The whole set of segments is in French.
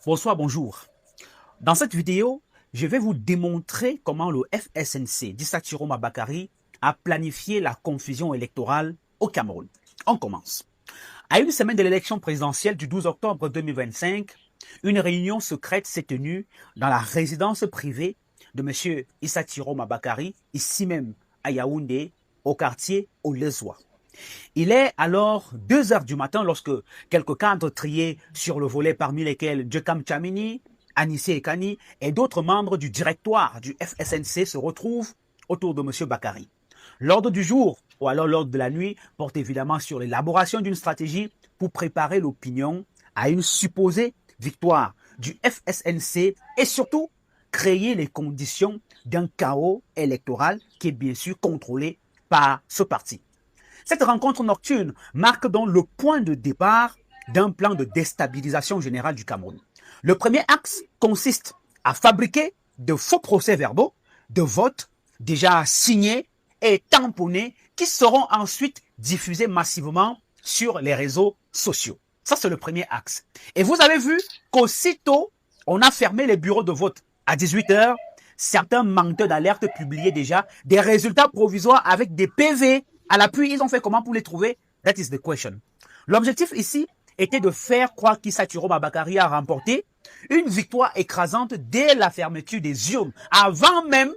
Bonsoir, bonjour. Dans cette vidéo, je vais vous démontrer comment le FSNC d'Issa Chiroma Bakary a planifié la confusion électorale au Cameroun. On commence. À une semaine de l'élection présidentielle du 12 octobre 2025, une réunion secrète s'est tenue dans la résidence privée de M. Issa Chiroma Bakary, ici même à Yaoundé, au quartier Olezoa. Il est alors 2 heures du matin lorsque quelques cadres triés sur le volet, parmi lesquels Djekam Chamini, Anissé Ekani et d'autres membres du directoire du FSNC se retrouvent autour de M. Bakary. L'ordre du jour, ou alors l'ordre de la nuit, porte évidemment sur l'élaboration d'une stratégie pour préparer l'opinion à une supposée victoire du FSNC et surtout créer les conditions d'un chaos électoral qui est bien sûr contrôlé par ce parti. Cette rencontre nocturne marque donc le point de départ d'un plan de déstabilisation générale du Cameroun. Le premier axe consiste à fabriquer de faux procès-verbaux de vote déjà signés et tamponnés qui seront ensuite diffusés massivement sur les réseaux sociaux. Ça, c'est le premier axe. Et vous avez vu qu'aussitôt, on a fermé les bureaux de vote à 18 h. Certains menteurs d'alerte publiaient déjà des résultats provisoires avec des PV à l'appui. Ils ont fait comment pour les trouver? That is the question. L'objectif ici était de faire croire qu'Issa Chiroma Bakary a remporté une victoire écrasante dès la fermeture des urnes, avant même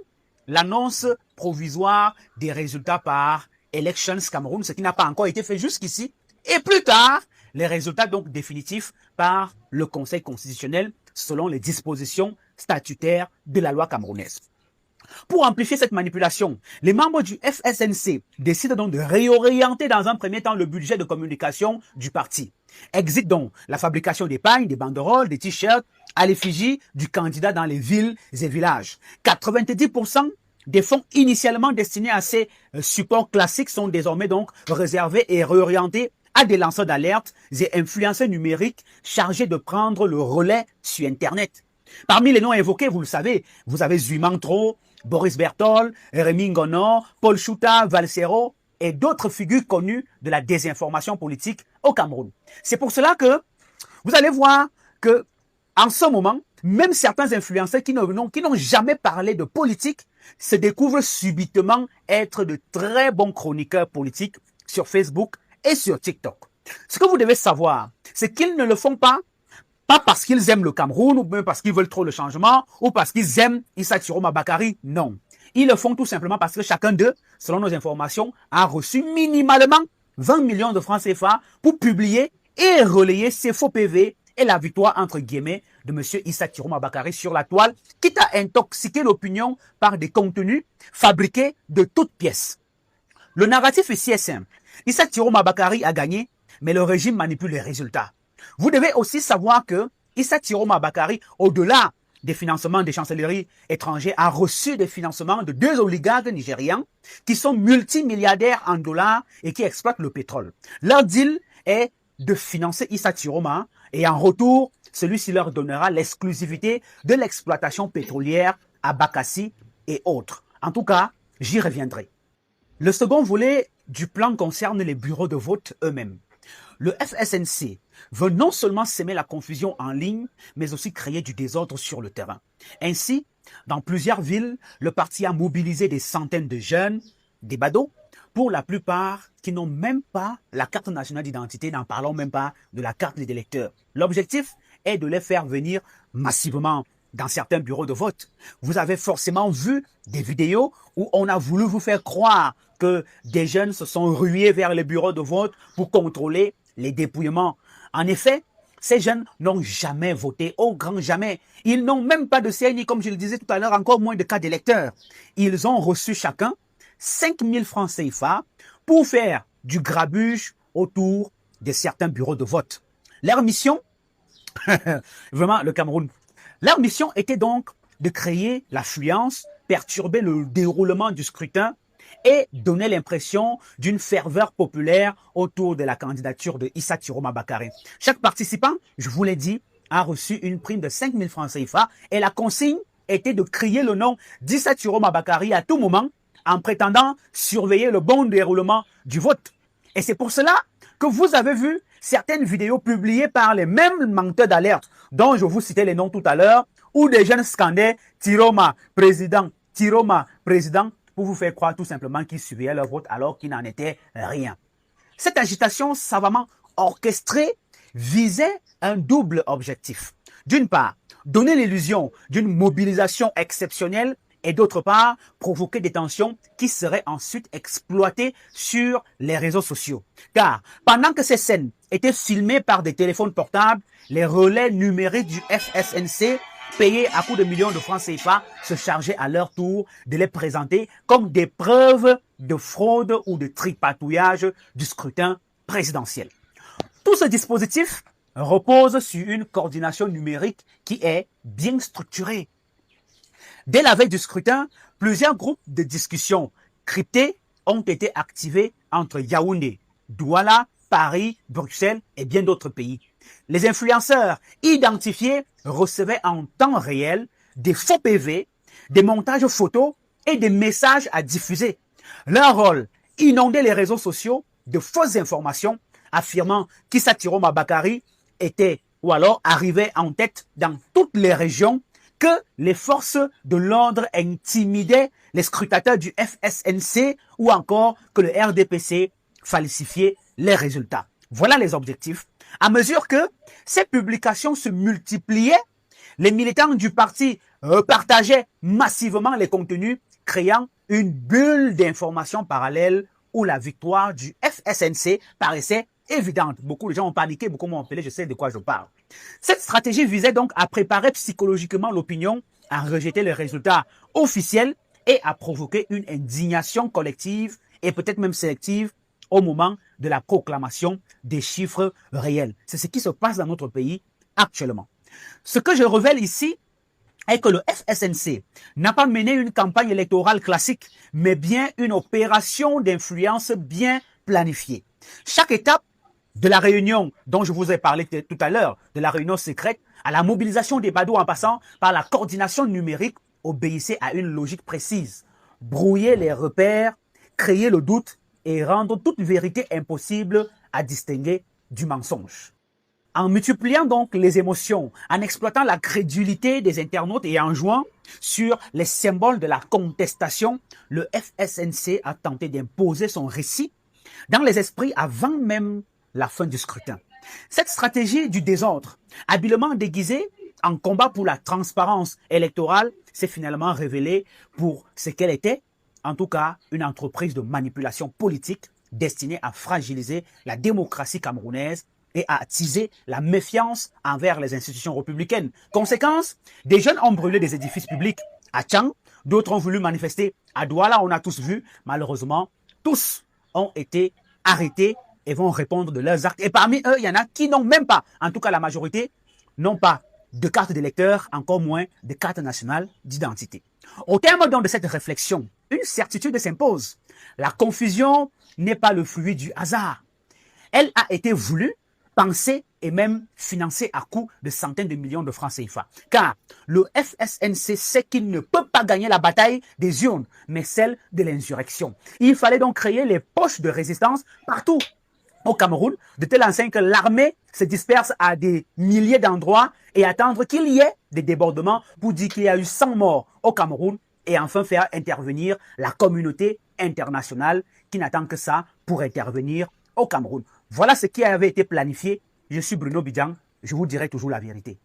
l'annonce provisoire des résultats par Elections Cameroun, ce qui n'a pas encore été fait jusqu'ici, et plus tard, les résultats donc définitifs par le Conseil constitutionnel selon les dispositions statutaires de la loi camerounaise. Pour amplifier cette manipulation, les membres du FSNC décident donc de réorienter dans un premier temps le budget de communication du parti. Exit donc la fabrication des pagnes, des banderoles, des t-shirts à l'effigie du candidat dans les villes et villages. 90% des fonds initialement destinés à ces supports classiques sont désormais donc réservés et réorientés à des lanceurs d'alerte et influenceurs numériques chargés de prendre le relais sur Internet. Parmi les noms évoqués, vous le savez, vous avez Zumantro, Boris Bertol, Rémi Ngono, Paul Chouta, Valsero et d'autres figures connues de la désinformation politique au Cameroun. C'est pour cela que vous allez voir que en ce moment, même certains influenceurs qui n'ont jamais parlé de politique se découvrent subitement être de très bons chroniqueurs politiques sur Facebook et sur TikTok. Ce que vous devez savoir, c'est qu'ils ne le font pas parce qu'ils aiment le Cameroun, ou même parce qu'ils veulent trop le changement, ou parce qu'ils aiment Issa Chiroma Bakary, non. Ils le font tout simplement parce que chacun d'eux, selon nos informations, a reçu minimalement 20 millions de francs CFA pour publier et relayer ces faux PV et la victoire, entre guillemets, de M. Issa Chiroma Bakary sur la toile, quitte à intoxiquer l'opinion par des contenus fabriqués de toutes pièces. Le narratif ici est simple. Issa Chiroma Bakary a gagné, mais le régime manipule les résultats. Vous devez aussi savoir que Issa Chiroma Bakary, au-delà des financements des chancelleries étrangères, a reçu des financements de 2 oligarques nigérians qui sont multimilliardaires en dollars et qui exploitent le pétrole. Leur deal est de financer Issa Chiroma et en retour, celui-ci leur donnera l'exclusivité de l'exploitation pétrolière à Bakassi et autres. En tout cas, j'y reviendrai. Le second volet du plan concerne les bureaux de vote eux-mêmes. Le FSNC veut non seulement semer la confusion en ligne, mais aussi créer du désordre sur le terrain. Ainsi, dans plusieurs villes, le parti a mobilisé des centaines de jeunes, des badauds, pour la plupart qui n'ont même pas la carte nationale d'identité, n'en parlons même pas de la carte des électeurs. L'objectif est de les faire venir massivement dans certains bureaux de vote. Vous avez forcément vu des vidéos où on a voulu vous faire croire que des jeunes se sont rués vers les bureaux de vote pour contrôler les dépouillements. En effet, ces jeunes n'ont jamais voté, au grand jamais. Ils n'ont même pas de CNI, comme je le disais tout à l'heure, encore moins de carte d'électeur. Ils ont reçu chacun 5 000 francs CFA pour faire du grabuge autour de certains bureaux de vote. Leur mission, vraiment le Cameroun, leur mission était donc de créer l'affluence, perturber le déroulement du scrutin et donner l'impression d'une ferveur populaire autour de la candidature de Issa Chiroma Bakary. Chaque participant, je vous l'ai dit, a reçu une prime de 5 000 francs CFA et la consigne était de crier le nom d'Issa Chiroma Bakary à tout moment en prétendant surveiller le bon déroulement du vote. Et c'est pour cela que vous avez vu certaines vidéos publiées par les mêmes menteurs d'alerte dont je vous citais les noms tout à l'heure, où des jeunes scandaient Tiroma, président, pour vous faire croire tout simplement qu'ils surveillaient leur vote alors qu'il n'en était rien. Cette agitation savamment orchestrée visait un double objectif. D'une part, donner l'illusion d'une mobilisation exceptionnelle et d'autre part, provoquer des tensions qui seraient ensuite exploitées sur les réseaux sociaux. Car pendant que ces scènes étaient filmées par des téléphones portables, les relais numériques du FSNC, payés à coups de millions de francs CFA, se chargeaient à leur tour de les présenter comme des preuves de fraude ou de tripatouillage du scrutin présidentiel. Tout ce dispositif repose sur une coordination numérique qui est bien structurée. Dès la veille du scrutin, plusieurs groupes de discussion cryptés ont été activés entre Yaoundé, Douala, Paris, Bruxelles et bien d'autres pays. Les influenceurs identifiés recevaient en temps réel des faux PV, des montages photos et des messages à diffuser. Leur rôle, inonder les réseaux sociaux de fausses informations affirmant qu'Issa Tiroma Bakary était ou alors arrivait en tête dans toutes les régions, que les forces de l'ordre intimidaient les scrutateurs du FSNC ou encore que le RDPC falsifiait les résultats. Voilà les objectifs. À mesure que ces publications se multipliaient, les militants du parti partageaient massivement les contenus, créant une bulle d'informations parallèles où la victoire du FSNC paraissait évidente. Beaucoup de gens ont paniqué, beaucoup m'ont appelé, je sais de quoi je parle. Cette stratégie visait donc à préparer psychologiquement l'opinion, à rejeter les résultats officiels et à provoquer une indignation collective et peut-être même sélective au moment de la proclamation des chiffres réels. C'est ce qui se passe dans notre pays actuellement. Ce que je révèle ici est que le FSNC n'a pas mené une campagne électorale classique, mais bien une opération d'influence bien planifiée. Chaque étape de la réunion dont je vous ai parlé tout à l'heure, de la réunion secrète, à la mobilisation des badauds en passant par la coordination numérique, obéissait à une logique précise. Brouiller les repères, créer le doute et rendre toute vérité impossible à distinguer du mensonge. En multipliant donc les émotions, en exploitant la crédulité des internautes et en jouant sur les symboles de la contestation, le FSNC a tenté d'imposer son récit dans les esprits avant même la fin du scrutin. Cette stratégie du désordre, habilement déguisée en combat pour la transparence électorale, s'est finalement révélée pour ce qu'elle était, en tout cas une entreprise de manipulation politique destinée à fragiliser la démocratie camerounaise et à attiser la méfiance envers les institutions républicaines. Conséquence, des jeunes ont brûlé des édifices publics à Tchang, d'autres ont voulu manifester à Douala, on a tous vu, malheureusement, tous ont été arrêtés et vont répondre de leurs actes. Et parmi eux, il y en a qui n'ont même pas, en tout cas la majorité, n'ont pas de carte d'électeur, encore moins de carte nationale d'identité. Au terme donc de cette réflexion, une certitude s'impose. La confusion n'est pas le fruit du hasard. Elle a été voulue, pensée et même financée à coût de centaines de millions de francs CFA. Car le FSNC sait qu'il ne peut pas gagner la bataille des urnes, mais celle de l'insurrection. Il fallait donc créer les poches de résistance partout au Cameroun, de telle enseigne que l'armée se disperse à des milliers d'endroits et attendre qu'il y ait des débordements pour dire qu'il y a eu 100 morts au Cameroun et enfin faire intervenir la communauté internationale qui n'attend que ça pour intervenir au Cameroun. Voilà ce qui avait été planifié. Je suis Bruno Bidjan, je vous dirai toujours la vérité.